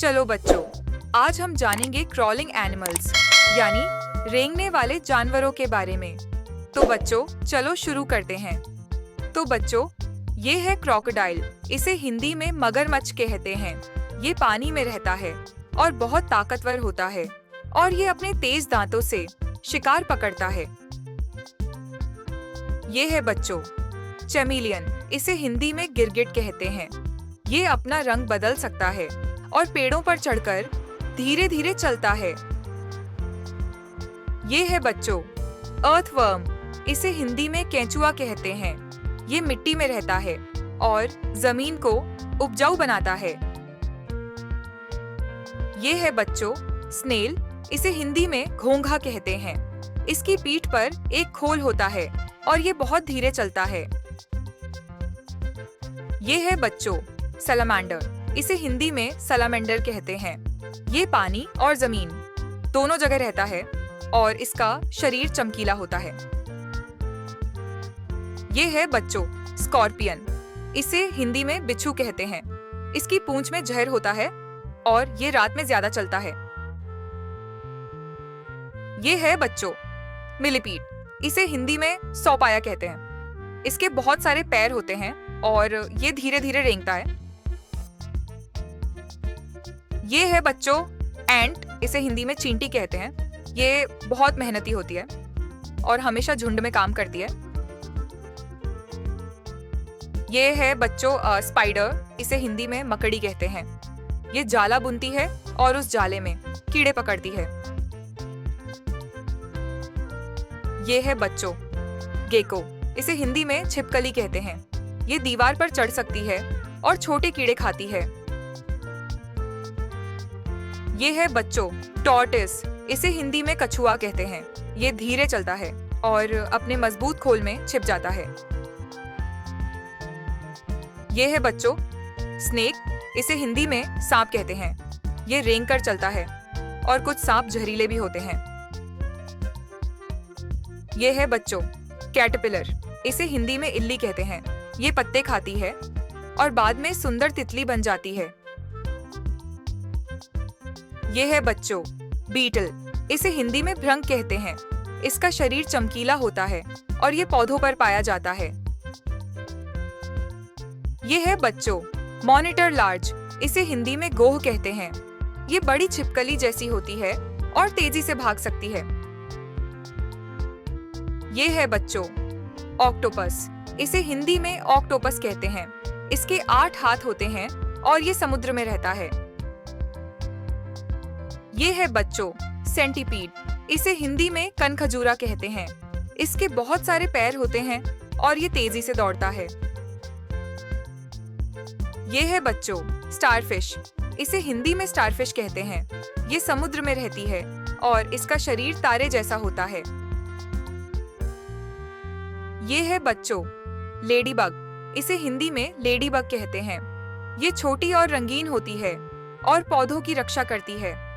चलो बच्चों, आज हम जानेंगे क्रॉलिंग एनिमल्स यानी रेंगने वाले जानवरों के बारे में। तो बच्चों, चलो शुरू करते हैं। तो बच्चों, ये है क्रोकोडाइल। इसे हिंदी में मगरमच्छ कहते हैं। ये पानी में रहता है और बहुत ताकतवर होता है और ये अपने तेज दांतों से शिकार पकड़ता है। ये है बच्चों चैमेलियन। इसे हिंदी में गिरगिट कहते हैं। ये अपना रंग बदल सकता है और पेड़ों पर चढ़कर धीरे धीरे चलता है। ये है बच्चों अर्थवर्म। इसे हिंदी में केंचुआ कहते हैं। ये मिट्टी में रहता है और जमीन को उपजाऊ बनाता है। ये है बच्चों स्नेल। इसे हिंदी में घोंघा कहते हैं। इसकी पीठ पर एक खोल होता है और ये बहुत धीरे चलता है। ये है बच्चों सैलामेंडर। इसे हिंदी में सैलामेंडर कहते हैं। ये पानी और जमीन दोनों जगह रहता है और इसका शरीर चमकीला होता है। ये है बच्चों स्कॉर्पियन। इसे हिंदी में बिच्छू कहते हैं। इसकी पूंछ में जहर होता है और ये रात में ज्यादा चलता है। ये है बच्चों मिलीपीड। इसे हिंदी में सौपाया कहते हैं। इसके बहुत सारे पैर होते हैं और ये धीरे धीरे रेंगता है। ये है बच्चों एंट। इसे हिंदी में चींटी कहते हैं। ये बहुत मेहनती होती है और हमेशा झुंड में काम करती है। ये है बच्चों स्पाइडर। इसे हिंदी में मकड़ी कहते हैं। ये जाला बुनती है और उस जाले में कीड़े पकड़ती है। ये है बच्चों गेको। इसे हिंदी में छिपकली कहते हैं। ये दीवार पर चढ़ सकती है और छोटे कीड़े खाती है। ये है बच्चों टॉर्टोइस। इसे हिंदी में कछुआ कहते हैं। ये धीरे चलता है और अपने मजबूत खोल में छिप जाता है। ये है बच्चों स्नेक। इसे हिंदी में सांप कहते हैं। ये रेंग कर चलता है और कुछ सांप जहरीले भी होते हैं। ये है बच्चों कैटरपिलर। इसे हिंदी में इल्ली कहते हैं। ये पत्ते खाती है और बाद में सुंदर तितली बन जाती है। ये है बच्चों बीटल। इसे हिंदी में भृंग कहते हैं। इसका शरीर चमकीला होता है और ये पौधों पर पाया जाता है। ये है बच्चों मॉनिटर लार्ज। इसे हिंदी में गोह कहते हैं। ये बड़ी छिपकली जैसी होती है और तेजी से भाग सकती है। ये है बच्चों ऑक्टोपस। इसे हिंदी में ऑक्टोपस कहते हैं। इसके 8 हाथ होते हैं और ये समुद्र में रहता है। ये है बच्चों सेंटीपीड। इसे हिंदी में कनखजूरा कहते हैं। इसके बहुत सारे पैर होते हैं और ये तेजी से दौड़ता है। ये है बच्चों स्टारफिश। इसे हिंदी में स्टारफिश कहते हैं। ये समुद्र में रहती है और इसका शरीर तारे जैसा होता है। ये है बच्चों लेडीबग। इसे हिंदी में लेडीबग कहते हैं। ये छोटी और रंगीन होती है और पौधों की रक्षा करती है।